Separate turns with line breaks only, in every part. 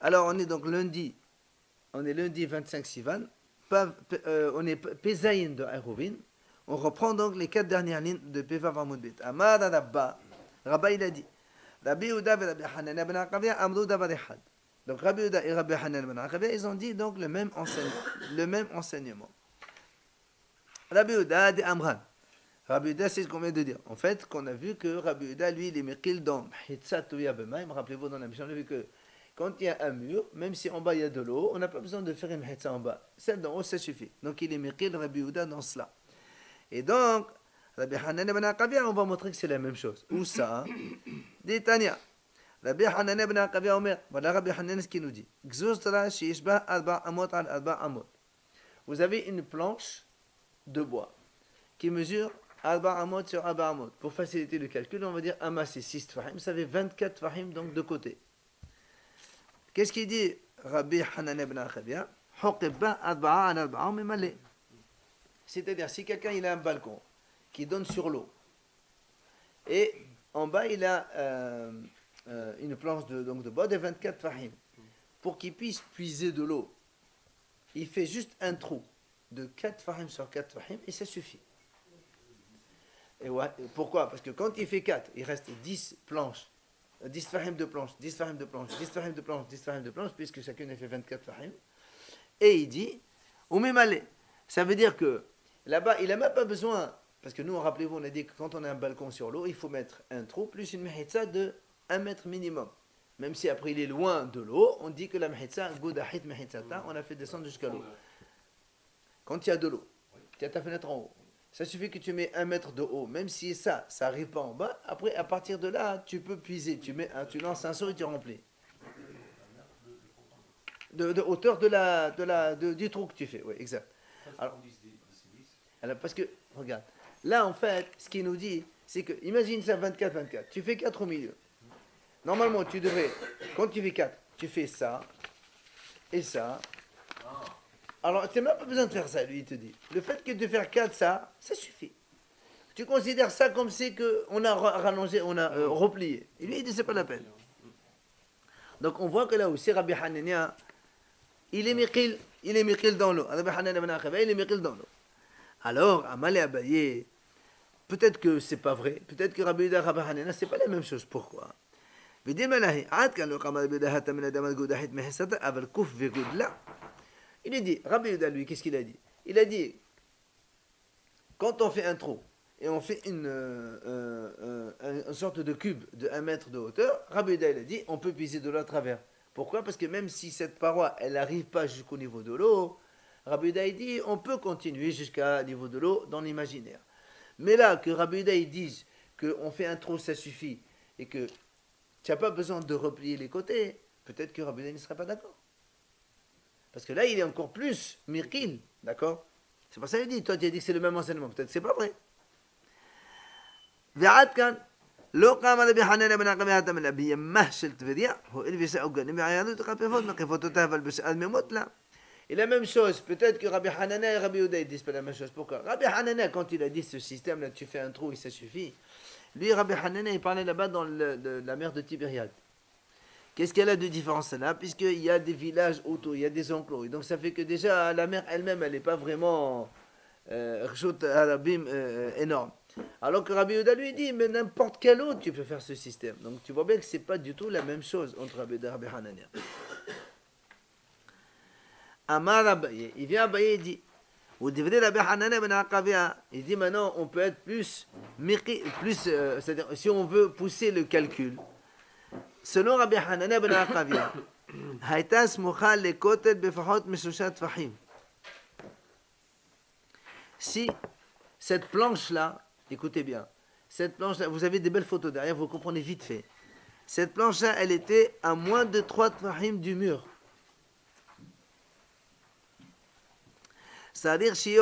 Alors on est donc lundi, on est lundi 25 Sivan, on est Pesaïn de Eruvin. On reprend donc les 4 dernières lignes de Pevav Amud Bet. Amar Rabba, Rabba il a dit, Rabbi Yehuda et Rabbi Hanan ben Akavia amrou davar echad. Donc Rabbi Yehuda et Rabbi Hanan ben Akavia, ils ont dit donc le même enseignement. Rabbi Yehuda de Amran. Rabbi Yehuda, c'est ce qu'on vient de dire. En fait, qu'on a vu que Rabbi Yehuda, lui, il est mekil dans Hitzat Touya Bemaim. Rappelez-vous dans la mission, on a vu que quand il y a un mur, même si en bas il y a de l'eau, on n'a pas besoin de faire une Hitza en bas. Celle d'en haut, ça suffit. Donc il est mekil Rabbi Yehuda dans cela. Et donc, Rabbi Hanan ben Akavia, on va montrer que c'est la même chose. Où ça? Dit Tania. Rabbi Hanan ben Akavia Omer. Voilà Rabbi Hanan ce qu'il nous dit. Gzuzra shishba alba amot al alba amot. Vous avez une planche de bois qui mesure alba amot sur alba amot. Pour faciliter le calcul, on va dire Amma c'est 6 tfahim. Ça fait 24 tfahim donc de côté. Qu'est-ce qu'il dit Rabbi Hanan ben Akavia? Huqibba alba an alba amimale. C'est-à-dire, si quelqu'un il a un balcon qui donne sur l'eau, et en bas il a une planche de bois de 24 fahim, pour qu'il puisse puiser de l'eau, il fait juste un trou de 4 fahim sur 4 fahim, et ça suffit. Et ouais, pourquoi? Parce que quand il fait 4, il reste 10 planches, 10 fahim de planche, 10 fahim de planche, 10 fahim de planche, 10 fahim de planche, puisque chacune a fait 24 fahim, et il dit, ou même aller. Ça veut dire que là-bas, il n'a même pas besoin, parce que nous, rappelez-vous, on a dit que quand on a un balcon sur l'eau, il faut mettre un trou plus une mehitza de 1 mètre minimum. Même si après il est loin de l'eau, on dit que la mehitza, goudahit mehitzata, on a fait descendre jusqu'à l'eau. Quand il y a de l'eau, tu as ta fenêtre en haut, ça suffit que tu mets 1 mètre de haut, même si ça n'arrive pas en bas, après, à partir de là, tu peux puiser, tu lances un seau et tu remplis. De hauteur du trou que tu fais, oui, exact. Alors, parce que, regarde, là en fait, ce qu'il nous dit, c'est que, imagine ça 24-24, tu fais 4 au milieu. Normalement, tu devrais, quand tu fais 4, tu fais ça, et ça. Alors, tu n'as même pas besoin de faire ça, lui, il te dit. Le fait que de faire 4, ça suffit. Tu considères ça comme c'est qu'on a rallongé, on a replié. Et lui, il dit, c'est pas la peine. Donc, on voit que là aussi, Rabbi Hanania, il est miqil dans l'eau. Rabbi Hanan ben Akavia, il est miqil dans l'eau. Alors, Amal et Abaye, peut-être que c'est pas vrai, peut-être que Rabbi Yehuda et Rabbi Hanana, c'est pas la même chose. Pourquoi? Il est dit, Rabbi Yehuda, lui, qu'est-ce qu'il a dit? Il a dit, quand on fait un trou, et on fait une sorte de cube de 1 mètre de hauteur, Rabbi Yehuda, il a dit, on peut puiser de l'eau à travers. Pourquoi? Parce que même si cette paroi, elle n'arrive pas jusqu'au niveau de l'eau, Rabbi Yehuda dit, on peut continuer jusqu'au niveau de l'eau dans l'imaginaire. Mais là, que Rabbi Yehuda dise qu'on fait un trou, ça suffit, et que tu n'as pas besoin de replier les côtés, peut-être que Rabbi Yehuda ne serait pas d'accord. Parce que là, il est encore plus mirkil, d'accord? C'est pour ça qu'il dit, toi tu as dit que c'est le même enseignement, peut-être que c'est pas vrai. Ve'adkan, לא קם רבי חנניה בן עקביה תמנה בימה של טבריה, הוא הלביש עוגנים בעיינות וחפפות מקיפותותיו אבל בשעת ממות לה. Et la même chose, peut-être que Rabbi Hanana et Rabbi Yehuda ils disent pas la même chose. Pourquoi? Rabbi Hanana, quand il a dit ce système-là, tu fais un trou et ça suffit. Lui, Rabbi Hanana, il parlait là-bas dans la mer de Tibériade. Qu'est-ce qu'elle a de différence là? Puisqu'il y a des villages autour, il y a des enclos. Et donc ça fait que déjà la mer elle-même, elle n'est pas vraiment énorme. Alors que Rabbi Yehuda lui dit, mais n'importe quelle eau, tu peux faire ce système. Donc tu vois bien que ce n'est pas du tout la même chose entre Rabbi Yehuda et Rabbi Hanania. Amar Abaye, il vient Abaye et dit, vous devrez Rabbi Hanania ben Akavia, il dit maintenant on peut être plus c'est-à-dire si on veut pousser le calcul, selon Rabbi Hanania ben Akavia, hayta smucha lekotet befahot meshushat fahim. Si cette planche-là, écoutez bien, cette planche-là, vous avez des belles photos derrière, vous comprenez vite fait. Cette planche-là, elle était à moins de 3 tfahim du mur. C'est-à-dire, si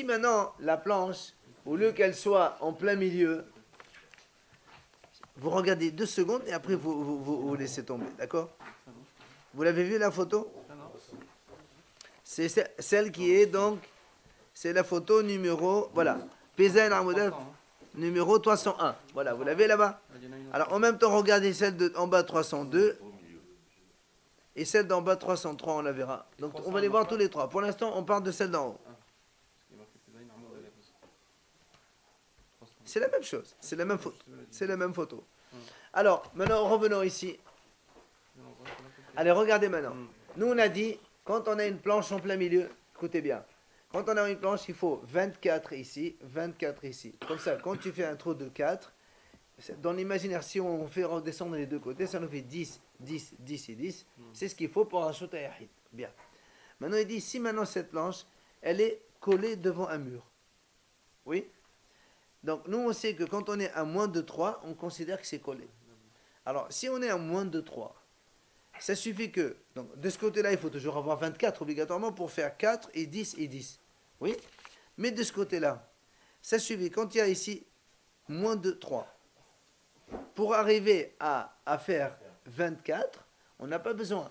maintenant la planche, au lieu qu'elle soit en plein milieu, vous regardez 2 secondes et après vous laissez tomber, d'accord? Vous l'avez vu la photo? C'est celle qui est donc, c'est la photo numéro, voilà, Pesa El Amodel. numéro 301. Voilà, vous l'avez là-bas. Alors en même temps, regardez celle en bas 302 et celle d'en bas 303, on la verra. Donc on va les voir tous les trois. Pour l'instant, on parle de celle d'en haut. C'est la même chose, c'est la même photo. C'est la même photo. Alors, maintenant, revenons ici. Allez, regardez maintenant. Nous, on a dit, quand on a une planche en plein milieu, écoutez bien, quand on a une planche, il faut 24 ici, 24 ici. Comme ça, quand tu fais un trou de 4, dans l'imaginaire, si on fait redescendre les deux côtés, ça nous fait 10, 10, 10 et 10. C'est ce qu'il faut pour un shota yahid. Bien. Maintenant, il dit, si maintenant cette planche, elle est collée devant un mur. Oui? Donc, nous, on sait que quand on est à moins de 3, on considère que c'est collé. Alors, si on est à moins de 3, ça suffit que, donc, de ce côté-là, il faut toujours avoir 24 obligatoirement pour faire 4 et 10 et 10. Oui? Mais de ce côté-là, ça suffit, quand il y a ici moins de 3, pour arriver à faire 24, on n'a pas besoin.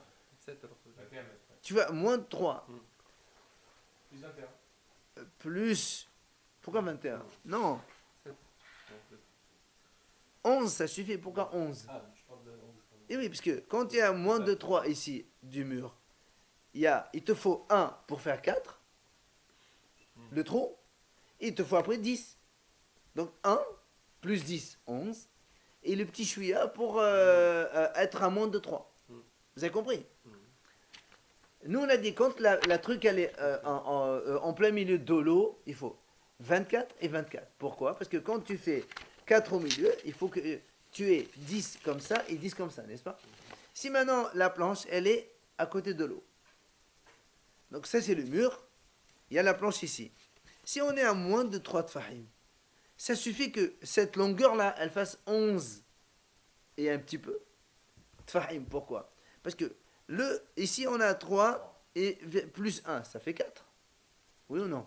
Tu vois, moins de 3. Plus. Pourquoi 21? Non. 11, ça suffit. Pourquoi 11? Et oui, parce que quand il y a moins de 3 ici du mur, il te faut 1 pour faire 4, le trou, et il te faut après 10. Donc 1 plus 10, 11, et le petit chouïa pour être à moins de 3. Vous avez compris? Nous, on a dit, quand la truc elle est en plein milieu de l'eau, il faut 24 et 24. Pourquoi? Parce que quand tu fais 4 au milieu, il faut que tu aies 10 comme ça et 10 comme ça, n'est-ce pas? Si maintenant la planche, elle est à côté de l'eau. Donc ça, c'est le mur. Il y a la planche ici. Si on est à moins de 3 tfahim, ça suffit que cette longueur-là, elle fasse 11 et un petit peu. Tfahim, pourquoi? Parce que ici, on a 3 et plus 1, ça fait 4. Oui ou non?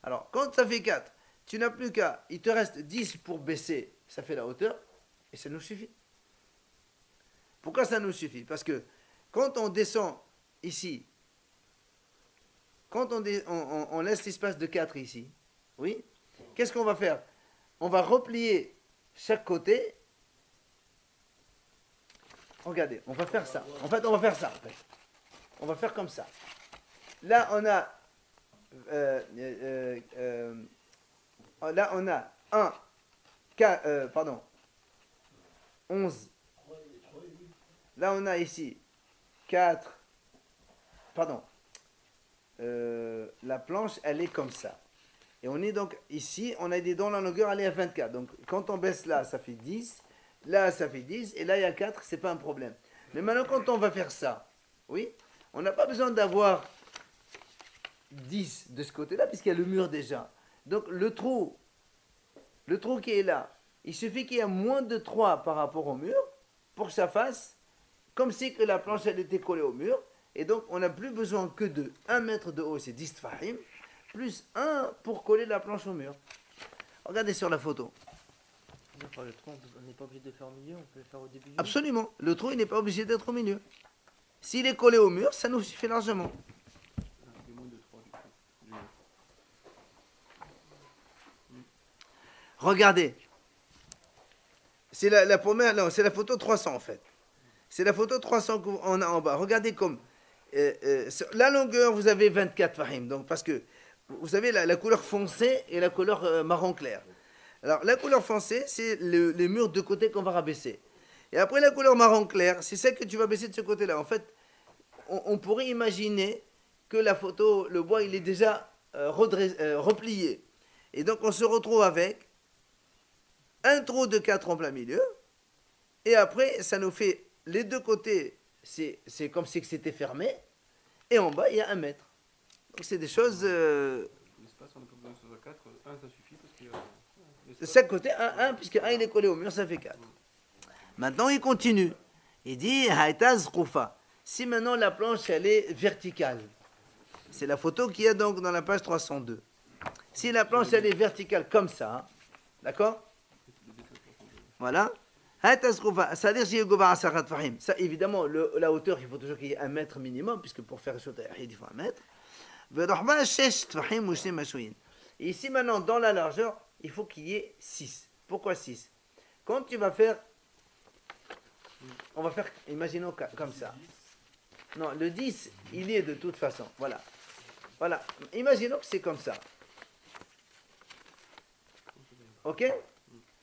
Alors, quand ça fait 4, tu n'as plus qu'à, il te reste 10 pour baisser, ça fait la hauteur, et ça nous suffit. Pourquoi ça nous suffit? Parce que quand on descend ici, quand on laisse l'espace de 4 ici, oui, qu'est-ce qu'on va faire? On va replier chaque côté. Regardez, on va faire ça. En fait, on va faire ça. On va faire comme ça. Là, on a... là, on a 1, 4, 11. Là, on a ici 4. Pardon. La planche, elle est comme ça. Et on est donc ici, on a des dents, la longueur, elle est à 24. Donc, quand on baisse là, ça fait 10. Là, ça fait 10. Et là, il y a 4, c'est pas un problème. Mais maintenant, quand on va faire ça, oui, on n'a pas besoin d'avoir 10 de ce côté-là, puisqu'il y a le mur déjà. Donc, le trou qui est là, il suffit qu'il y ait moins de 3 par rapport au mur pour que ça fasse comme si que la planche, elle était collée au mur. Et donc, on n'a plus besoin que de 1 mètre de haut, c'est 10 tfahim, plus 1 pour coller la planche au mur. Regardez sur la photo.
Le trou, on n'est pas obligé de le faire au milieu, on peut le faire au début.
Absolument. Le trou, il n'est pas obligé d'être au milieu. S'il est collé au mur, ça nous suffit largement. Regardez. C'est la première, non, c'est la photo 300 en fait. C'est la photo 300 qu'on a en bas. Regardez comme la longueur, vous avez 24 fahim. Donc parce que vous savez la couleur foncée et la couleur marron clair. Alors la couleur foncée, c'est les murs de côté qu'on va rabaisser. Et après la couleur marron clair, c'est celle que tu vas baisser de ce côté-là. En fait, on pourrait imaginer que la photo, le bois, il est déjà replié. Et donc on se retrouve avec un trou de 4 en plein milieu. Et après, ça nous fait les deux côtés, c'est comme si c'était fermé. Et en bas, il y a 1 mètre. Donc c'est des choses...
L'espace, on n'a pas besoin que ce soit 4. 1, ça suffit parce qu'il y a...
De chaque côté, 1, puisque 1 il est collé au mur, ça fait 4. Maintenant, il continue. Il dit, Haïtaz Koufa. Si maintenant la planche, elle est verticale, c'est la photo qu'il y a donc dans la page 302. Si la planche, elle est verticale comme ça, d'accord? Voilà. C'est-à-dire ça, évidemment, la hauteur, il faut toujours qu'il y ait 1 mètre minimum, puisque pour faire shota yahid, il faut 1 mètre. Et ici, maintenant, dans la largeur, il faut qu'il y ait 6. Pourquoi 6? Quand tu vas faire, on va faire, imaginons comme ça. Non, le 10, il y est de toute façon. Voilà. Voilà. Imaginons que c'est comme ça. Ok?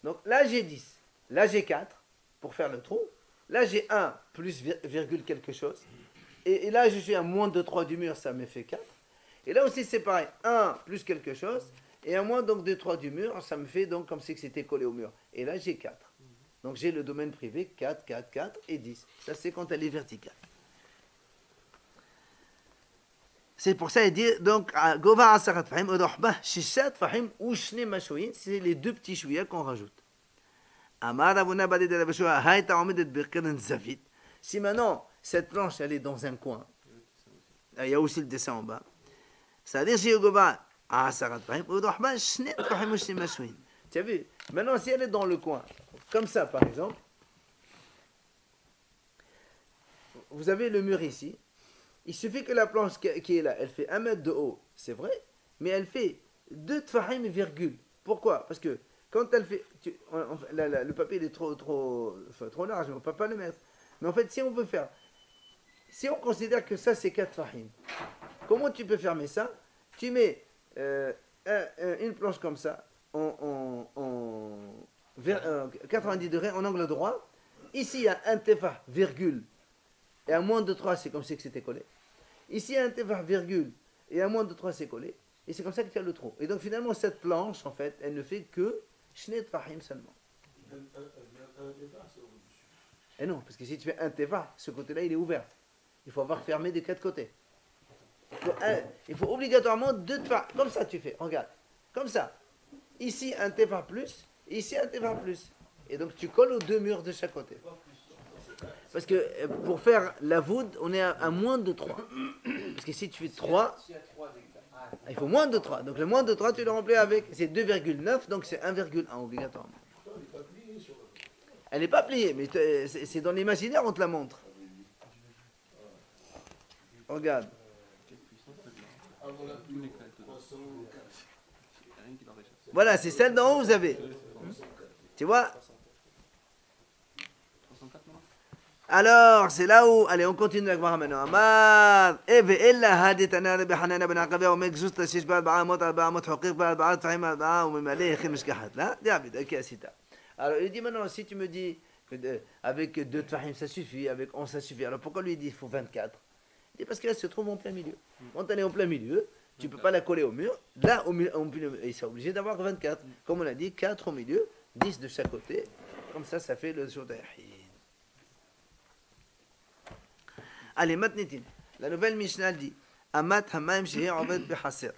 Donc là, j'ai 10. Là, j'ai 4 pour faire le trou. Là, j'ai 1 plus virgule quelque chose. Et là, je suis à moins de 3 du mur, ça me fait 4. Et là aussi, c'est pareil. 1 plus quelque chose. Et à moins donc de 3 du mur, ça me fait donc comme si c'était collé au mur. Et là, j'ai 4. Donc j'ai le domaine privé 4, 4, 4 et 10. Ça, c'est quand elle est verticale. C'est pour ça qu'il dit donc Gova Asarat Fahim, Odohbah, Shishat Fahim, ou Shne Mashoyin, c'est les deux petits chouïas qu'on rajoute. Amar Abuna Badi de la Beshoua, Haïta Omedet Birkadan Zavit. Si maintenant, cette planche, elle est dans un coin, il y a aussi le dessin en bas. C'est-à-dire, si Gova Asarat Fahim, Odohbah, Shne Fahim, ou Shne Mashoyin. Tu as vu? Maintenant, si elle est dans le coin, comme ça par exemple, vous avez le mur ici. Il suffit que la planche qui est là, elle fait 1 mètre de haut, c'est vrai, mais elle fait 2 tfahim virgule. Pourquoi? Parce que quand elle fait, le papier il est trop large, on ne peut pas le mettre. Mais en fait, si on veut faire, si on considère que ça c'est 4 tfahim, comment tu peux fermer ça? Tu mets une planche comme ça, en 90 degrés, en angle droit. Ici, il y a un tefah, virgule, et à moins de 3, c'est comme si c'était collé. Ici, il y a un tefah, virgule, et à moins de 3, c'est collé. Et c'est comme ça que tu as le trou. Et donc, finalement, cette planche, en fait, elle ne fait que shne tefahim seulement. Et non, parce que si tu fais un tefah, ce côté-là, il est ouvert. Il faut avoir fermé des 4 côtés. Il faut obligatoirement 2 tefah. Comme ça, tu fais. Regarde. Comme ça. Ici, un tefah plus. Ici, un tefah plus. Et donc, tu colles aux 2 murs de chaque côté. Parce que pour faire la voûte, on est à moins de 3. Parce que si tu fais 3, il faut moins de 3. Donc le moins de 3, tu le remplis avec, c'est 2,9, donc c'est 1,1 obligatoirement. Elle n'est pas pliée, mais c'est dans l'imaginaire, on te la montre. Regarde. Voilà, c'est celle d'en haut, vous avez. Tu vois? Alors, c'est là où, allez, on continue avec Gemara maintenant. Amar, eve ella hadit anar behanana ben Aqaba omek juste shish ba'al ba'amot al ba'amot huqiq ba'al ba'al fahim al ba'am ou même alayhi mishkahat. Là, David, ok, asita. Alors, il dit maintenant, si tu me dis que avec 2 tfahim ça suffit, avec 11 ça suffit, alors pourquoi lui dit il faut 24? Il dit parce qu'elle se trouve en plein milieu. Quand elle est en plein milieu, tu ne peux pas la coller au mur. Là, au milieu, il s'est obligé d'avoir 24. Comme on a dit, 4 au milieu, 10 de chaque côté. Comme ça fait le Jodahid. Allez, Matnitin. La nouvelle Mishnah dit Amat Hamaim Shehi Oved Behaser.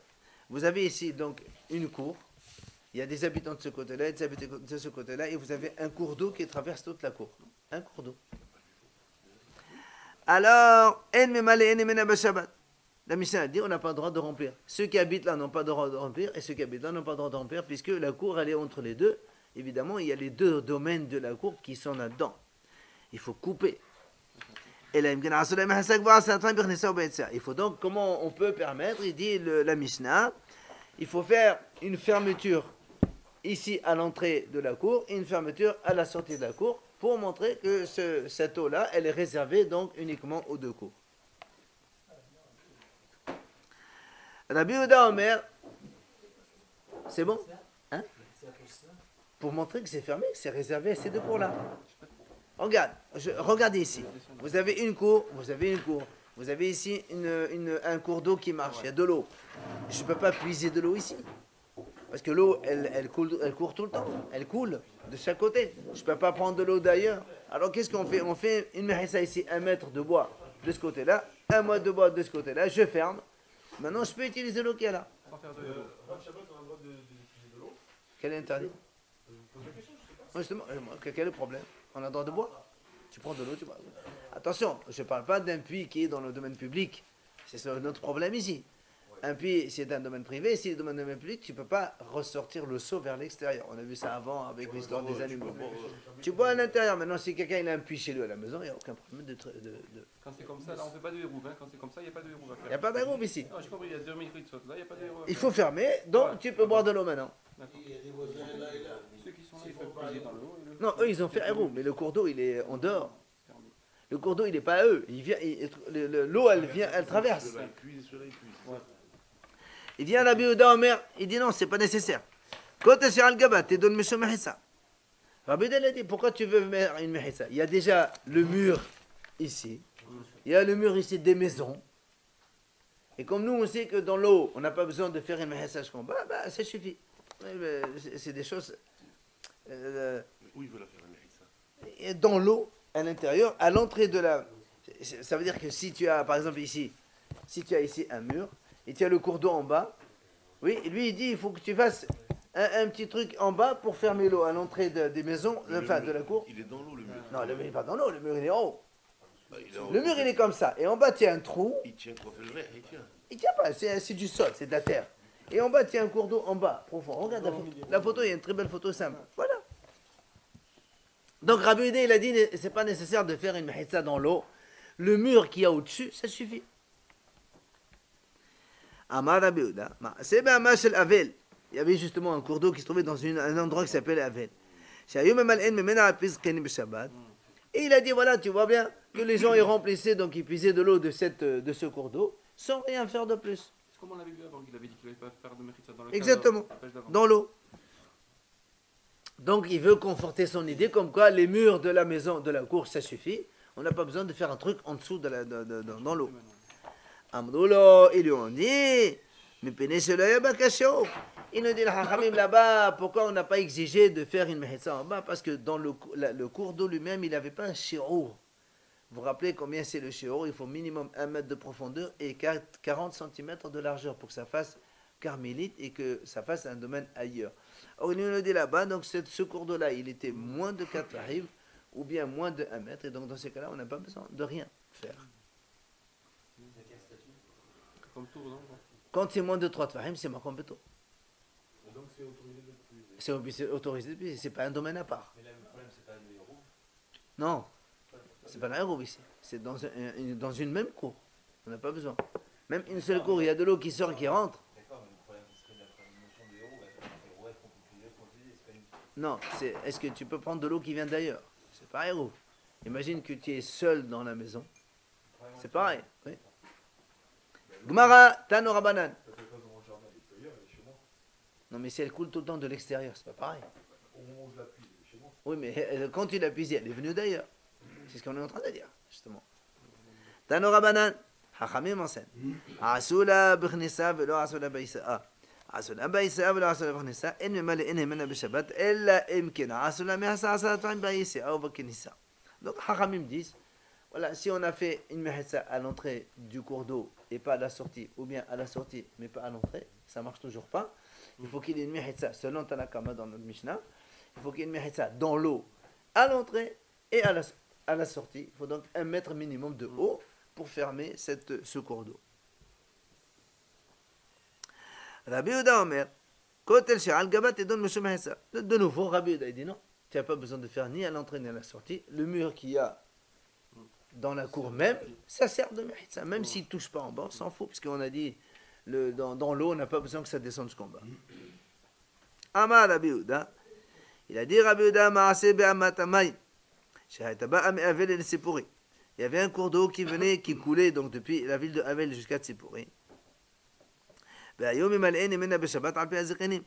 Vous avez ici donc une cour. Il y a des habitants de ce côté-là, des habitants de ce côté-là, et vous avez un cours d'eau qui traverse toute la cour. Un cours d'eau. Alors, En Memale En Mena Bashabat. La Mishnah dit on n'a pas le droit de remplir. Ceux qui habitent là n'ont pas le droit de remplir, et ceux qui habitent là n'ont pas le droit de remplir, puisque la cour elle est entre les deux. Évidemment, il y a les 2 domaines de la cour qui sont là-dedans. Il faut couper. Il faut donc, comment on peut permettre, il dit la Mishnah, il faut faire une fermeture ici à l'entrée de la cour et une fermeture à la sortie de la cour pour montrer que cette eau-là, elle est réservée donc uniquement aux 2 cours. Rabbi Yehuda Omer, c'est bon? Hein? Pour montrer que c'est fermé, que c'est réservé à ces 2 cours-là. Regardez ici. Vous avez une cour, vous avez ici un cours d'eau qui marche, il y a de l'eau. Je ne peux pas puiser de l'eau ici. Parce que l'eau, elle court tout le temps. Elle coule de chaque côté. Je ne peux pas prendre de l'eau d'ailleurs. Alors qu'est-ce qu'on fait? On fait une mérissa ici, 1 mètre de bois de ce côté-là, 1 mètre de bois de ce côté-là, je ferme. Maintenant, je peux utiliser l'eau qui est là. Quel est l'interdit? Justement, quel est le problème? On a le droit de boire. Tu prends de l'eau, tu bois. Attention, je ne parle pas d'un puits qui est dans le domaine public. C'est notre problème ici. Un puits, c'est un domaine privé. Si c'est un domaine public, tu ne peux pas ressortir le seau vers l'extérieur. On a vu ça avant avec l'histoire des animaux. Tu bois à l'intérieur. Maintenant, si quelqu'un il a un puits chez lui à la maison, il n'y a aucun problème de...
Quand c'est comme ça, là, on ne fait pas de hérouve. Hein. Quand c'est comme ça, il n'y a pas de hérouve à faire.
Il n'y a pas d'hérouve ici.
Non, j'ai compris, il y a 2000 litres de sauce. Là, il n'y a pas de hérouve à faire.
Il faut fermer, donc tu peux boire de l'eau maintenant.
Ceux qui sont Il faut puiser dans l'eau.
Non, eux, ils ont fait Héroum, mais le cours d'eau, il est en dehors. Le cours d'eau, il n'est pas à eux. L'eau, elle vient, elle traverse. Il vient à la Biouda Omer, il dit non, c'est pas nécessaire. Quand tu es sur Al-Gabat, tu donnes Monsieur Mahissa. Rabbi Yehuda, il a dit pourquoi tu veux mettre une Mahissa? Il y a déjà le mur ici. Il y a le mur ici des maisons. Et comme nous, on sait que dans l'eau, on n'a pas besoin de faire une Mahissa jusqu'en bas, bah, ça suffit. C'est des choses.
Où il veut la faire, la Mahissa?
Et dans l'eau, à l'intérieur, à l'entrée de la. Ça veut dire que si tu as, par exemple, ici, si tu as ici un mur, et tu as le cours d'eau en bas, oui, lui il dit il faut que tu fasses un petit truc en bas pour fermer l'eau à l'entrée des maisons, enfin de la cour.
Il est dans l'eau, le mur.
Non, le mur n'est pas dans l'eau, le mur il est en haut.
Bah, il est en
Le
haut.
mur il est comme ça, et en bas tu as un trou,
Il tient quoi, fait le verre, il tient.
il tient pas, c'est du sol, c'est de la terre. Et en bas tu as un cours d'eau en bas, profond. Regarde la photo. La photo, il y a une très belle photo simple. Voilà. Donc Rabbi Yehuda, il a dit c'est pas nécessaire de faire une mahitza dans l'eau. Le mur qu'il y a au-dessus, ça suffit. Amar Rabbi Yehuda, c'est bien Mashel Avel. Il y avait justement un cours d'eau qui se trouvait dans un endroit qui s'appelle Avel. Et il a dit voilà, tu vois bien que les gens y remplissaient, donc ils puisaient de l'eau de ce cours d'eau sans rien faire de plus.
C'est comme on l'avait vu avant, qu'il avait dit qu'il n'allait pas faire de Mechitza dans le
Exactement,
la page d'avant.
dans l'eau. Donc il veut conforter son idée comme quoi les murs de la maison, de la cour, ça suffit. On n'a pas besoin de faire un truc en dessous dans l'eau. Amroulo, ils lui ont dit, mais il nous dit le Hachamim là-bas, pourquoi on n'a pas exigé de faire une Mehitza en bas? Parce que dans le cours d'eau lui-même, il n'avait pas un shi'ur. Vous vous rappelez combien c'est le shi'ur? Il faut minimum 1 mètre de profondeur et 40 cm de largeur pour que ça fasse carmélite et que ça fasse un domaine ailleurs. Or, il nous dit là-bas, donc ce cours d'eau-là, il était moins de 4 rives ou bien moins de 1 mètre. Et donc, dans ces cas-là, on n'a pas besoin de rien faire.
Comme tout, non?
Quand c'est moins de 3 tfahim, c'est ma compétence.
Donc c'est autorisé de puiser.
C'est autorisé de puiser, c'est pas un domaine à part.
Mais là, le problème, c'est pas le héros.
Non, c'est pas l'aérobe ici. C'est dans une même cour. On n'a pas besoin. Même une seule cour, il y a de l'eau qui sort, qui rentre.
D'accord, mais le problème, ce serait la notion de héros. Est-ce qu'on peut puiser, c'est pas une.
Non, est-ce que tu peux prendre de l'eau qui vient d'ailleurs? C'est pas aérobe. Imagine que tu es seul dans la maison. C'est pareil. Oui. Gmara, Tano Rabanan.
Ça fait pas dans mon jardin, elle est ailleurs, elle est chez moi.
Non, mais si elle coule tout le temps de l'extérieur, c'est pas pareil.
Au moment où je la puise, elle est chez moi.
Oui, mais quand tu l'as puisée, elle est venue d'ailleurs. C'est ce qu'on est en train de dire, justement. Tano Rabanan, Hachamim enseigne. Asula b'chnissa velo asula b'issa'a. Asula b'issa'a velo asula b'chnissa. En memale en hemena b'shabbat. Ella imkina. Asula mehasa asala ta'im b'issa'a ou b'knissa. Donc, Hachamim disent, voilà, si on a fait une mehassa à l'entrée du cours d'eau et pas à la sortie, ou bien à la sortie mais pas à l'entrée, ça marche toujours pas. Il faut qu'il y ait une mehassa, selon Tanakama dans notre Mishnah, il faut qu'il y ait une mehassa dans l'eau à l'entrée et à la sortie. Il faut donc 1 mètre minimum de haut pour fermer ce cours d'eau. Rabbi Yehuda Omer, Kotel She'al Gabat et donne Moshe Mehassa. De nouveau, Rabbi Yehuda dit non, tu n'as pas besoin de faire ni à l'entrée ni à la sortie. Le mur qu'il y a dans la cour même, ça sert de mehitza. Même s'il ne touche pas en bas, on s'en fout, puisqu'on a dit, dans l'eau, on n'a pas besoin que ça descende jusqu'en bas. Amar Rabbi Yehuda, il a dit Rabbi Yehuda, Ma'aseh be'amat hamayim, she'hayta ba'a me'avel el Sipori. Il y avait un cours d'eau qui coulait donc depuis la ville de Havel jusqu'à Tzipori. Be'ayom imal'en emena be'shabbat al pi hazikinim.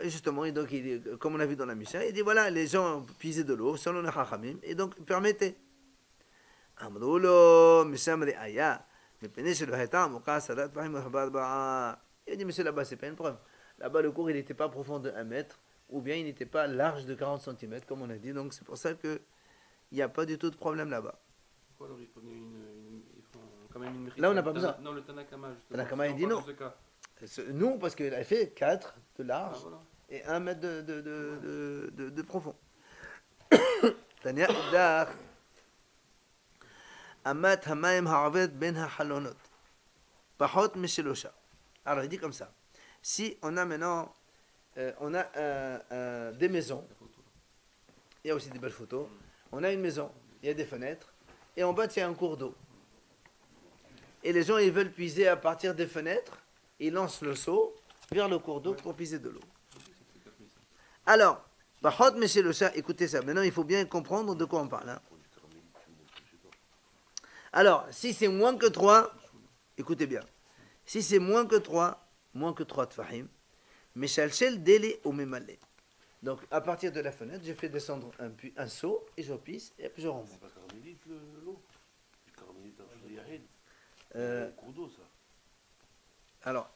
Et justement, et donc, comme on a vu dans la Mishnah, il dit voilà, les gens puisaient de l'eau selon les Chachamim, et donc permettaient. אמרו לו, משם ראיה, מפני שלא הייתה עמוקה 10 טפחים וחבר בה. Il a dit, monsieur, là-bas, c'est pas une preuve. Là-bas, le cours, il n'était pas profond de 1 mètre, ou bien il n'était pas large de 40 cm, comme on a dit. Donc, c'est pour ça qu'il n'y a pas du tout de problème là-bas.
Pourquoi alors ils prenaient ils font quand même une Mechitza?
Là, on n'a pas besoin.
Non, le Tanakama, justement.
Tanakama, il dit non. Non, parce qu'il a fait 4 de large et 1 mètre de profond. Tania Dar. Amat hamayim ha'aved ben ha'halonot. Pachot mishelosha. Alors il dit comme ça. Si on a maintenant, on a des maisons, il y a aussi des belles photos. On a une maison, il y a des fenêtres, et en bas il y a un cours d'eau. Et les gens ils veulent puiser à partir des fenêtres, ils lancent le seau vers le cours d'eau pour puiser de l'eau. Alors, Bahot Meshelosha, écoutez ça. Maintenant, il faut bien comprendre de quoi on parle. Hein. Alors, si c'est moins que 3, écoutez bien. Si c'est moins que 3 tfahim, Meshalshel délai au mémalé. Donc, à partir de la fenêtre, je fais descendre un seau et je pisse et puis je remonte.
C'est pas caramélite l'eau. C'est caramélite dans le Yahid. Un cours d'eau, ça.
Alors,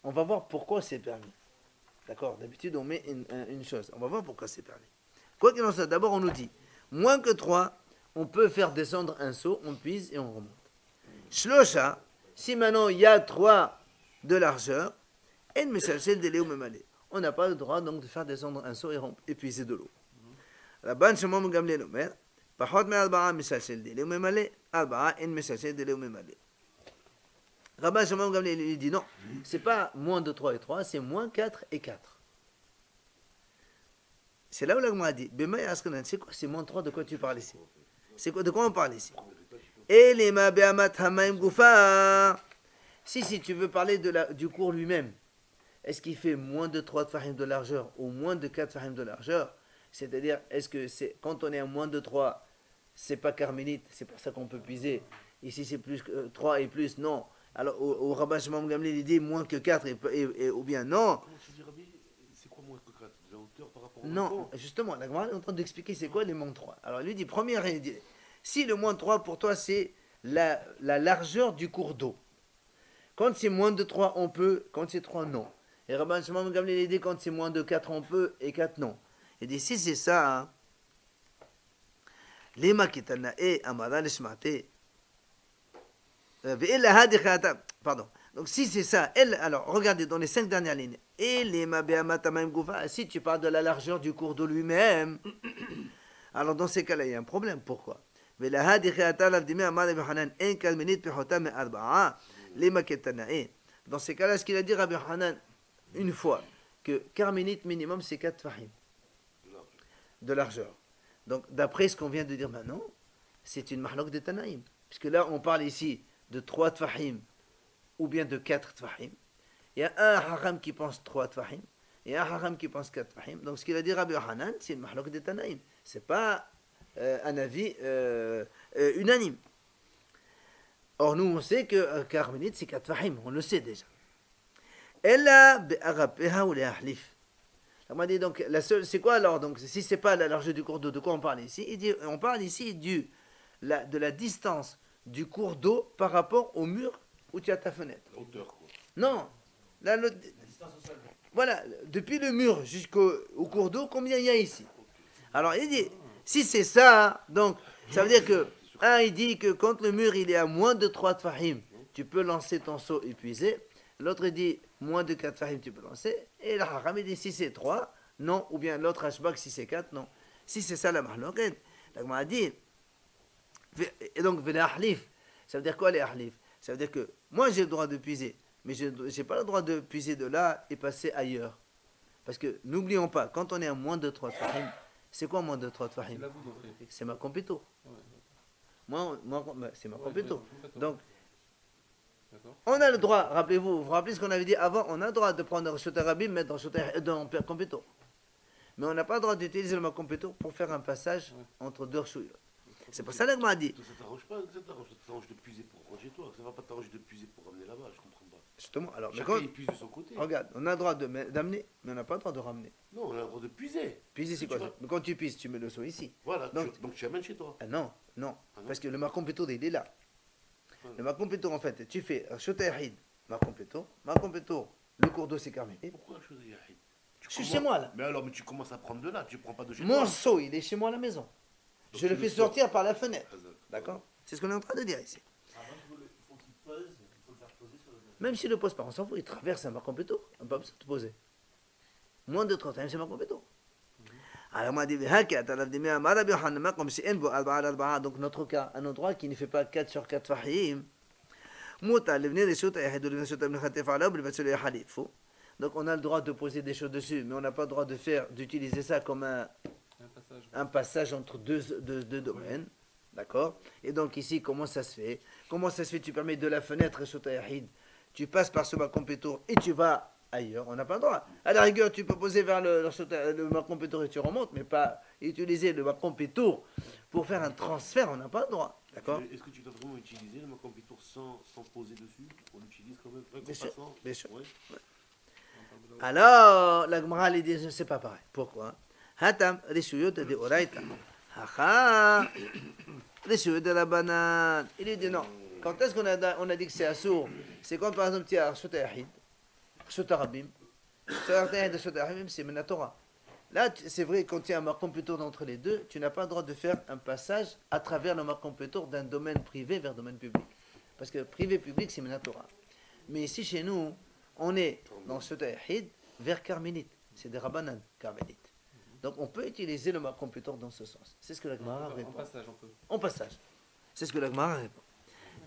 on va voir pourquoi c'est permis. D'accord? D'habitude, on met une chose. On va voir pourquoi c'est permis. Quoi qu'il en soit, d'abord, on nous dit, moins que 3, on peut faire descendre un seau, on pise et on remonte. Shlosha, si maintenant il y a 3 de largeur, en meshalshel délai ou memalé. On n'a pas le droit donc de faire descendre un seau et puiser de l'eau. Rabban Shimon Gamliel Omer, pachot me alba'a meshalshel délai ou memalé, alba'a en meshalshel délai ou memalé. Rabban Shimon Gamliel lui dit non, c'est pas moins de 3 et 3, c'est moins 4 et 4. C'est là où la Gemara dit, Bema Yaskanan, c'est quoi? C'est moins 3, de quoi tu parles ici? C'est quoi, de quoi on parle ici? Et les ma be'amat hamaim goufa. Si tu veux parler du cours lui-même, est-ce qu'il fait moins de 3 tfahim de largeur ou moins de 4 tfahim de largeur? C'est-à-dire, est-ce que c'est, quand on est à moins de 3, c'est pas carmélite, c'est pour ça qu'on peut puiser. Ici, c'est plus que 3 et plus, non. Alors, au Rabban Shimon Gamliel, il dit moins que 4 ou bien non.
Comment tu dis, Rabbi? C'est quoi moins que 4? De la hauteur par rapport au
Non, justement, la Gemara est en train d'expliquer c'est quoi les moins 3. Alors, il lui dit, première, il dit, si le moins 3 pour toi, c'est la largeur du cours d'eau. Quand c'est moins de 3, on peut. Quand c'est 3, non. Et Rabban Shimon Gamliel, il dit, quand c'est moins de 4, on peut, et 4, non. Il dit, si c'est ça, hein, les makitana et amara lishmate. Pardon. Donc si c'est ça, alors regardez dans les 5 dernières lignes. Et les mabeamatamaim goufa, si tu parles de la largeur du cours d'eau lui-même, alors dans ces cas-là, il y a un problème. Pourquoi? Dans ces cas-là, ce qu'il a dit Rabbi Hanan une fois, que carménite minimum c'est 4 fahim de largeur. Donc d'après ce qu'on vient de dire maintenant, c'est une mahlok de Tanaïm. Puisque là, on parle ici de 3 tfahim ou bien de 4 tfahim. Il y a un haram qui pense 3 tfahim et un haram qui pense 4 tfahim. Donc ce qu'il a dit Rabbi Hanan, c'est une mahlok de Tanaïm. C'est pas un avis unanime. Or nous on sait que carménite c'est 4 fahim, on le sait déjà. Ella be'arapeha ou le'ahlif. On m'a dit donc la seule, c'est quoi alors donc si c'est pas la largeur du cours d'eau, de quoi on parle ici? Il dit, on parle ici de la distance du cours d'eau par rapport au mur où tu as ta fenêtre.
La hauteur, quoi.
Non, la
distance au sol.
voilà, depuis le mur jusqu'au cours d'eau, combien il y a ici? Alors il dit, si c'est ça, donc ça veut dire que il dit que quand le mur il est à moins de 3 tfahim, tu peux lancer ton seau épuisé. L'autre il dit moins de 4 fahim tu peux lancer. Et le haram il dit si c'est 3, non. Ou bien l'autre hashbak si c'est 4, non. Si c'est ça la mahloket, la Gemara dit. Et donc les ahlif, ça veut dire quoi les ahlif? Ça veut dire que moi j'ai le droit de puiser, mais je n'ai pas le droit de puiser de là et passer ailleurs. Parce que n'oublions pas, quand on est à moins de 3 fahim, c'est quoi moins de 3 fahim?
C'est la boue, en fait.
C'est ma compéto.
Ouais,
Moi, c'est ma compéto.
d'accord.
Donc,
D'accord.
on a le droit, vous vous rappelez ce qu'on avait dit avant, on a le droit de prendre un Shota Rabim, mettre dans compéto. Mais on n'a pas le droit d'utiliser le compéto pour faire un passage entre deux chouilles. C'est pour ça que m'a dit.
Ça t'arrange pas, ça t'arrange de puiser pour ranger toi. Ça va pas t'arranger de puiser pour ramener là-bas, je comprends pas.
Justement, alors, mais
Chacun
quand,
il puise de son côté.
regarde, on a le droit d'amener, mais on n'a pas le droit de ramener.
Non, on a le droit de puiser.
Puiser, c'est
Tu
quoi
vois.
ça? Mais quand tu puises, tu mets le seau ici.
Voilà,
Donc-
donc tu amènes chez toi.
Ah non, non,
Ah non.
parce que le marcompéto, il est là.
Ouais.
Le marcompéto, en fait, tu fais Shota Yahid, marcompéto, le cours d'eau c'est carmélite.
Pourquoi la chose est Yahid?
Je suis chez moi là.
Mais alors, mais tu commences à prendre de là, tu prends pas de chez
Mon
toi.
seau, il est chez moi à la maison.
Donc
Je le
tu
fais
le sors.
sortir par la fenêtre.
Ah,
D'accord? C'est ce qu'on est en train de dire ici.
Avant, il faut qu'il pose, il faut le faire poser sur le dos.
Même s'il ne le pose pas, on s'en fout, il traverse un marcompéto. On n'a pas besoin de te poser. Moins de 30 ans, c'est marcompéto. Alors, moi, donc notre cas, un endroit qui ne fait pas 4 sur 4 fahim. Donc on a le droit de poser des choses dessus, mais on n'a pas le droit d'utiliser ça comme un passage entre deux domaines. D'accord? Et donc ici, comment ça se fait? Comment ça se fait? Tu permets de la fenêtre, tu passes par ce marcompéto et tu vas ailleurs, on n'a pas le droit. À la rigueur, tu peux poser vers le Macron Pétour et tu remontes, mais pas utiliser le Macron Pétour pour faire un transfert, on n'a pas le droit. D'accord?
Est-ce que tu dois vraiment utiliser le Macron Pétour sans poser dessus? On l'utilise quand même?
Bien sûr, bien sûr.
Ouais.
Alors, la Gemara lui dit, c'est pas pareil. Pourquoi? Hatam, rishuyot de oraita. Haha, rishuyot de la banane. Il lui dit non. Quand est-ce qu'on a dit que c'est assourd? C'est quand par exemple tu as Arshot Yahid, Arshot Arabim. Arshot Yahid et Arshot Arabim, c'est Menatora. Là, c'est vrai, quand il y a un marquant pétour d'entre les deux, tu n'as pas le droit de faire un passage à travers le marquant pétour d'un domaine privé vers domaine public. Parce que privé-public, c'est Menatora. Mais ici, chez nous, on est dans Arshot Yahid vers Carmélite. C'est des Rabbanan, Carmélite. Donc on peut utiliser le marquant pétour dans ce sens. C'est ce que la Gemara répond.
En passage, on peut.
En passage. C'est ce que la Gemara répond.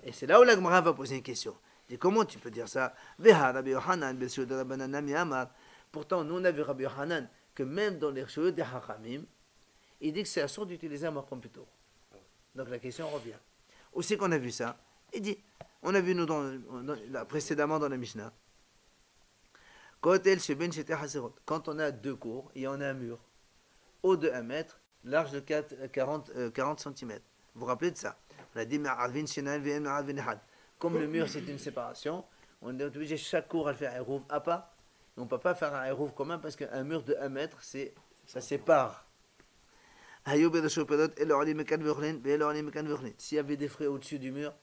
Et c'est là où la Gemara va poser une question. Et comment tu peux dire ça? Pourtant, nous on a vu Rabbi Yohanan que même dans les cheveux des Hachamim, il dit que c'est assourd d'utiliser un marquant pétour. Donc la question revient. Où c'est qu'on a vu ça? Il dit, on a vu nous précédemment dans la Mishnah. Quand on a deux cours et on a un mur, haut de 1 mètre, large de 40 cm. Vous vous rappelez de ça? On a dit, comme le mur c'est une séparation, on est obligé chaque cours à faire un rouvre à part. On ne peut pas faire un rouvre commun parce qu'un mur de 1 mètre, ça sépare. S'il y avait des frais au-dessus du mur,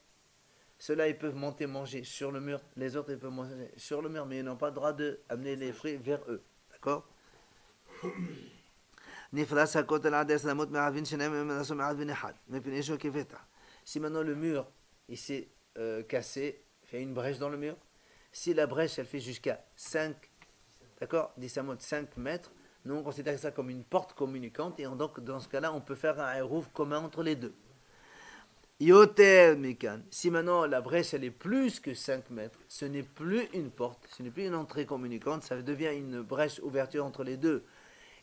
ceux-là ils peuvent monter manger sur le mur, les autres ils peuvent manger sur le mur, mais ils n'ont pas le droit d'amener les frais vers eux. D'accord? Si maintenant le mur il s'est cassé, fait une brèche dans le mur, si la brèche elle fait jusqu'à 5, d'accord, 5 mètres, nous on considère ça comme une porte communicante et donc dans ce cas-là on peut faire un rouvre commun entre les deux. Yoter Mekan, si maintenant la brèche elle est plus que 5 mètres, ce n'est plus une porte, ce n'est plus une entrée communicante, ça devient une brèche ouverture entre les deux.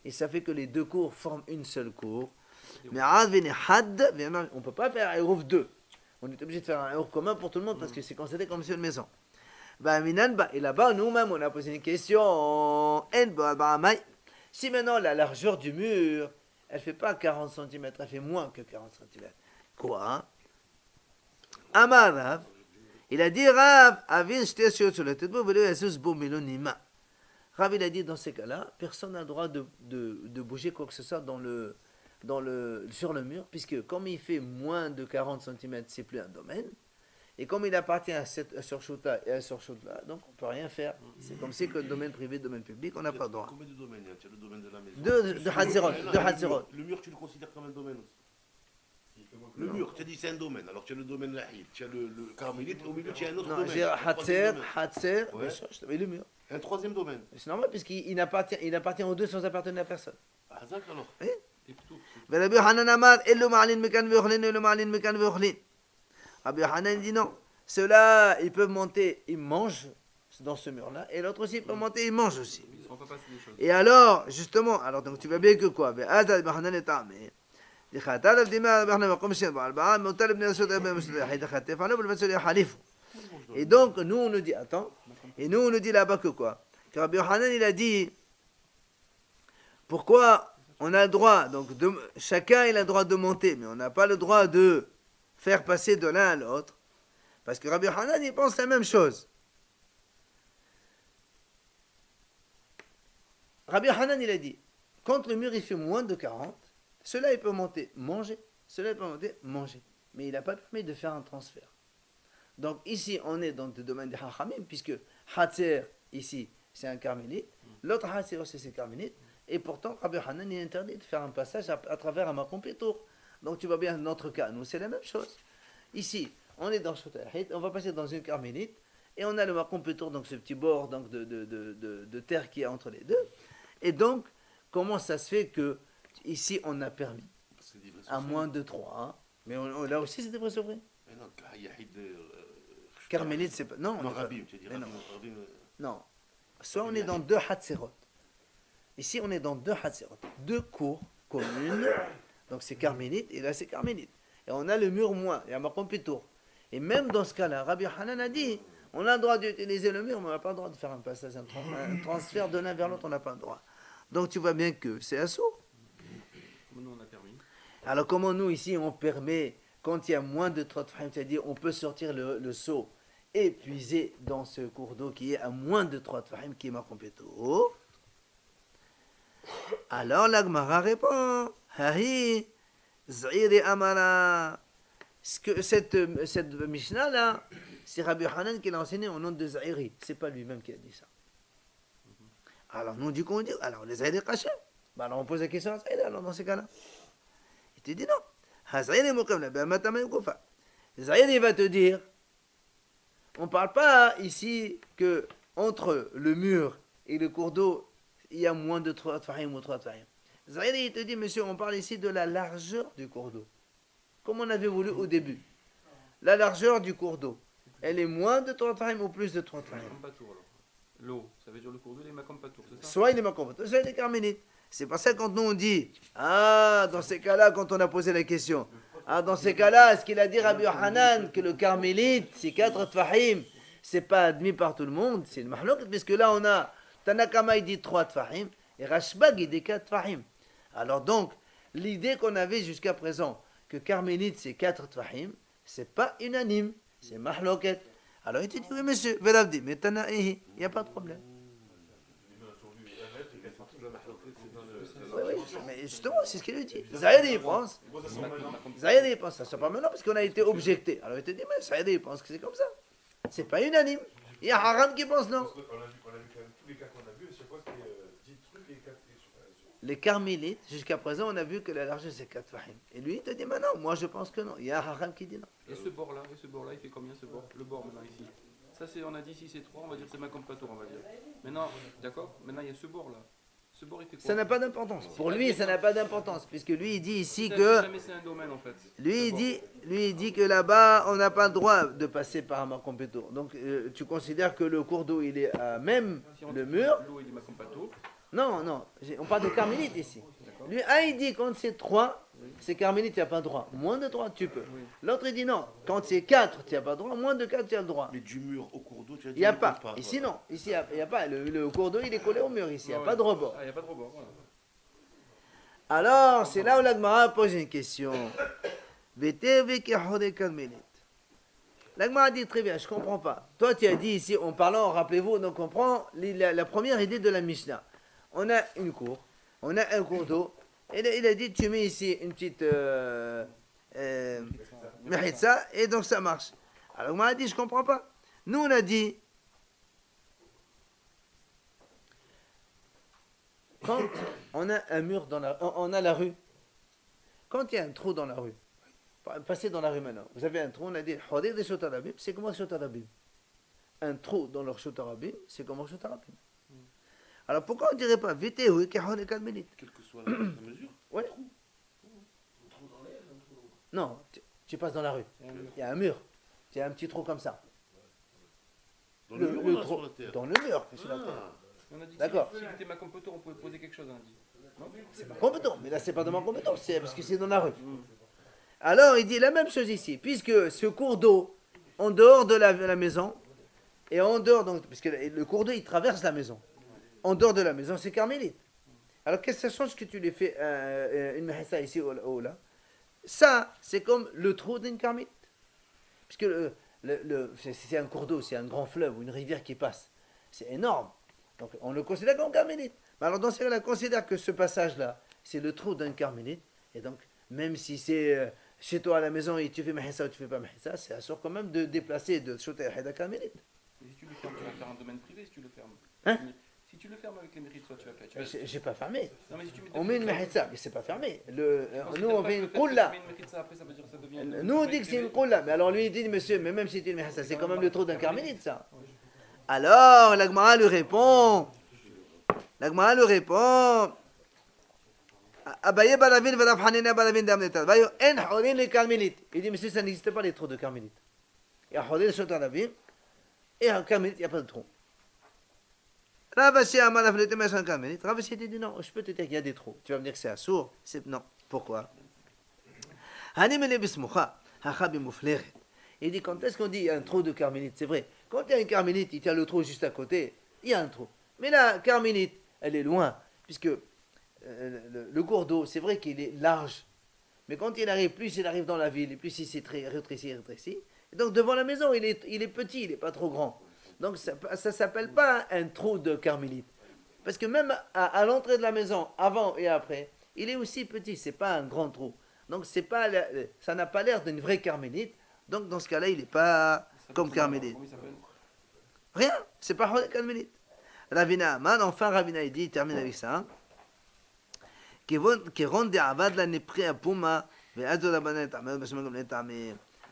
Et ça fait que les deux cours forment une seule cour. Mais on ne peut pas faire un rouvre 2. On est obligé de faire un rouvre commun pour tout le monde parce que c'est considéré comme une maison. Et là-bas, nous-mêmes, on a posé une question. Si maintenant la largeur du mur, elle ne fait pas 40 cm, elle fait moins que 40 cm. Quoi? Amar Rav, il a dit Rav, Rav, il a dit dans ces cas-là, personne n'a le droit de bouger quoi que ce soit sur le mur, puisque comme il fait moins de 40 cm, c'est plus un domaine. Et comme il appartient à sur Shota et à sur Shota, donc on ne peut rien faire. C'est comme si que domaine privé, domaine public, on n'a pas le droit.
Combien de domaines? Tu as le domaine de la maison.
De Hatzerot.
Le mur, tu le considères comme un domaine aussi? Le mur, tu as dit c'est un domaine. Alors tu as le domaine Lahid, tu as le Carmélite, et au milieu tu as un autre domaine.
J'ai Hatzer, et le mur.
Un troisième domaine.
C'est normal, puisqu'il appartient aux deux sans appartenir à personne.
Ah, d'accord alors.
Oui.
Et plutôt,
Rabbi Hanan Amar, Ello Ma'alin Mekan V'Ochlin, Ello Ma'alin Mekan V'Ochlin. Rabbi Hanan dit non. Ceux-là, ils peuvent monter, ils mangent dans ce mur-là, et l'autre aussi, il peut monter, il mange aussi.
on peut passer des choses.
Et alors, justement, donc tu vois bien que quoi? Et donc, nous, on nous dit, attends, et nous, on nous dit là-bas que quoi? Que Rabbi Yohanan, il a dit, pourquoi on a le droit, donc chacun il a le droit de monter, mais on n'a pas le droit de faire passer de l'un à l'autre, parce que Rabbi Yohanan, il pense la même chose. Rabbi Yohanan, il a dit, quand le mur il fait moins de 40, cela il peut monter, manger, cela il peut monter, manger, mais il n'a pas permis de faire un transfert. Donc ici, on est dans le domaine des Hachamim, puisque Hatzer, ici, c'est un carmélite, l'autre Hatzer aussi c'est un carmélite, et pourtant, Rabbi Hanan est interdit de faire un passage à travers un Makom Pétour. Donc tu vois bien, notre cas, nous, c'est la même chose. Ici, on est dans Shotahid, on va passer dans une carmélite, et on a le Makom Pétour, donc ce petit bord donc, de terre qui est entre les deux. Et donc, comment ça se fait que ici, on a permis à moins de 3, mais là aussi, c'est des vrais vrai. Carmélite, c'est pas. Non, non. Soit on est dans 2 Hatzerot. Ici, on est dans 2 Hatzerot. 2 cours communes. Donc c'est carmélite, et là c'est carmélite. Et on a le mur moins, il y a Makom Pétour. Et même dans ce cas-là, Rabbi Hanan a dit, On a le droit d'utiliser le mur, mais on n'a pas le droit de faire un passage, un transfert de l'un vers l'autre, on n'a pas le droit. Donc tu vois bien que c'est assaut.
Nous, on a permis.
Alors comment nous ici on permet, quand il y a moins de 30 fahim, c'est-à-dire on peut sortir le seau et puiser dans ce cours d'eau qui est à moins de 30 fahim, qui est ma compéto. Alors la Gemara répond, Hahi, Z'iri Amara. Cette Mishnah là, c'est Rabbi Hanan qui l'a enseigné au nom de Z'iri. C'est pas lui-même qui a dit ça. Alors nous du coup on dit, alors les Z'iri Kachem. Alors on pose la question à Z'iri, alors dans ces cas-là. Il te dit non. Z'iri va te dire, on ne parle pas ici que entre le mur et le cours d'eau, il y a moins de 3 fahim ou 3 fahim. Z'iri te dit, monsieur, on parle ici de la largeur du cours d'eau. Comme on avait voulu au début. La largeur du cours d'eau, elle est moins de 3 fahim ou plus de 3 fahim.
Makompatour, alors. L'eau, ça veut dire le cours d'eau, les makompatour, c'est ça?
Soit il est makompatour, soit il est carmélite. C'est pour ça que quand nous on dit, ah, dans ces cas-là, quand on a posé la question, ah, dans ces cas-là, est-ce qu'il a dit Rabbi Hanan que le carmélite, c'est 4 fahim, c'est pas admis par tout le monde, c'est le mahlok, puisque là on a, Tanakama il dit 3 fahim, et Rashbag il dit 4 fahim. Alors donc, l'idée qu'on avait jusqu'à présent, que carmélite c'est 4 fahim, c'est pas unanime, c'est mahloket. Alors il te dit, oui monsieur, Velavdi, mais Tanaïhi, il n'y a pas de problème. Oui, oui, mais justement, c'est ce qu'il lui dit. Zahiri, il pense. Zahiri, il pense. Ça, c'est pas maintenant parce qu'on a été objecté. Alors il te dit, mais Zahiri, il pense que c'est comme ça. C'est pas unanime. Il y a Haram qui pense non.
On a vu quand même tous les cas qu'on a vus, chaque fois c'était 10 trucs et 4.
Les carmélites, jusqu'à présent, on a vu que la largeur c'est 4 fahim. Et lui, il te dit, mais non, moi je pense que non. Il y a Haram qui dit non.
Et ce bord-là, il fait combien ce bord? Le bord maintenant ici. Ça, c'est, on a dit ici c'est 3, on va dire c'est makompatour, on va dire. Maintenant, d'accord? Maintenant, il y a ce bord-là. Ce bord, il fait quoi?
Ça n'a pas d'importance. Pour lui, ça n'a pas d'importance, puisque lui, il dit ici
Si
que...
jamais c'est un domaine, en fait.
Lui, il dit que là-bas, on n'a pas le droit de passer par un makompatour. Donc, tu considères que le cours d'eau, il est à même
Si on
le
dit
mur.
L'eau, il dit makompatour.
Non, non, on parle de carmélite ici. Lui, il dit quand c'est 3, c'est carmélite, tu n'as pas le droit. Moins de 3, tu peux. L'autre, il dit non, quand c'est 4, tu n'as pas le droit. Moins de 4, tu as le droit.
Mais du mur au cours d'eau, tu as dit
Il n'y a
il
pas.
compte pas.
Ici, non. Ici, il n'y a pas. Le cours d'eau, il est collé au mur ici. Il n'y a pas de rebord.
Ah, il n'y a pas de rebord, voilà.
Alors, c'est là où la Gemara pose une question. La Gemara dit très bien, je ne comprends pas. Toi, tu as dit ici, en parlant, rappelez-vous, donc on prend la première idée de la Mishnah. On a une cour, on a un cours d'eau, et il a dit, tu mets ici une petite mehitza, et donc ça marche. Alors, la Gemara dit, je ne comprends pas. Nous, on a dit, quand on a un mur on a la rue, quand il y a un trou dans la rue, passez dans la rue maintenant, vous avez un trou, on a dit, c'est comment Shotarabim? Un trou dans leur Shotarabim, c'est comment Shotarabim? Alors pourquoi on ne dirait pas, vite, oui,
Quelle que soit la mesure.
ouais. Non, tu passes dans la rue, il y a un mur, il y a un petit trou comme ça.
Dans le mur,
trou,
sur la terre.
dans le mur, sur la terre.
On a dit
D'accord.
si c'était makompatour, on pouvait poser quelque chose, on a dit. Non?
C'est ma compétence, mais là c'est pas de ma compétence, c'est parce que c'est dans la rue. Alors il dit la même chose ici, puisque ce cours d'eau, en dehors de la maison, et en dehors, donc, parce que le cours d'eau il traverse la maison, en dehors de la maison c'est carmélite. Alors qu'est-ce que ça change que tu lui fais une mahissa ici ou là? Ça c'est comme le trou d'une carmélite. Puisque c'est un cours d'eau, c'est un grand fleuve ou une rivière qui passe. C'est énorme. Donc on le considère comme carmélite. Mais alors dans ce cas-là, on considère que ce passage-là, c'est le trou d'un carmélite. Et donc, même si c'est chez toi à la maison et tu fais mahissa ou tu fais pas mahissa, c'est assure quand même de déplacer de choter à carmélite.
Et si tu le fermes, tu vas faire un domaine privé si tu le fermes.
Hein?
Si tu le fermes avec les mérites, soit tu vas faire.
J'ai pas fermé.
Non, mais si tu mets
On met une mahissa, mais c'est pas fermé. Nous on fait une
coule
kulla.
Après, ça veut dire que ça devient.
Nous on dit que c'est une kulla. Mais alors lui il dit, monsieur, mais même si c'est une mahissa, c'est quand même le trou d'un carmélite ça. Alors la Gemara lui répond. Abaye Balavin va Hanina Balavin d'Amneta. Vayo en Horin les carmélites. Il dit, monsieur, ça n'existe pas les trous de carmélites. Il y a Horin sur Talavim et un carmélite, il n'y a pas de trou. Ravashi Amalaf le témoin sur un carmélite. Ravashi dit, non, je peux te dire qu'il y a des trous. Tu vas me dire que c'est assourd. Non. Pourquoi? Hanim le bismoucha, hachabi moufleret. Il dit, quand est-ce qu'on dit un trou de carmélite? C'est vrai, Quand il y a une carmélite, il tient le trou juste à côté, il y a un trou. Mais la carmélite, elle est loin, puisque le cours d'eau, c'est vrai qu'il est large. Mais quand il arrive, plus il arrive dans la ville, et plus il s'est rétréci. Et donc devant la maison, il est petit, il n'est pas trop grand. Donc ça ne s'appelle pas un trou de carmélite. Parce que même à l'entrée de la maison, avant et après, il est aussi petit, c'est pas un grand trou. Donc ça n'a pas l'air d'une vraie carmélite. Donc dans ce cas-là, il n'est pas comme carmélite.
Comment il s'appelle?
Rien, c'est pas carmélite. Ravina Aman, enfin Ravina il dit, il termine avec ça.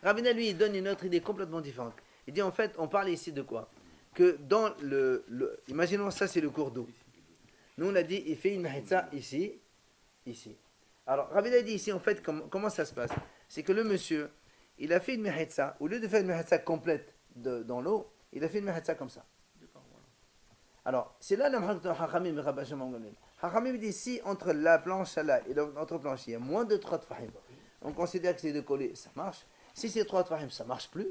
Ravina lui, il donne une autre idée complètement différente. Il dit en fait, on parle ici de quoi? Que dans imaginons ça, c'est le cours d'eau. Nous on a dit, il fait une mahitsa ici. Alors Ravina dit ici en fait, comment ça se passe? C'est que le monsieur, il a fait une mahitsa, au lieu de faire une mahitsa complète dans l'eau, il a fait une mahitsa comme ça. Alors, c'est là le mahak de Hachamim et Rabbi Shimon Gamliel. Hachamim dit si entre la planche là et l'autre planche, il y a moins de 3 tfahim, on considère que c'est de coller, ça marche. Si c'est 3 tfahim, ça marche plus.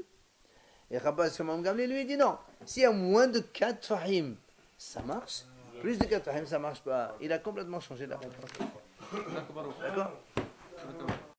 Et Rabbi Shimon Gamliel lui dit non. S'il y a moins de 4 tfahim, ça marche. Plus de 4 tfahim, ça marche pas. Il a complètement changé la réponse. D'accord?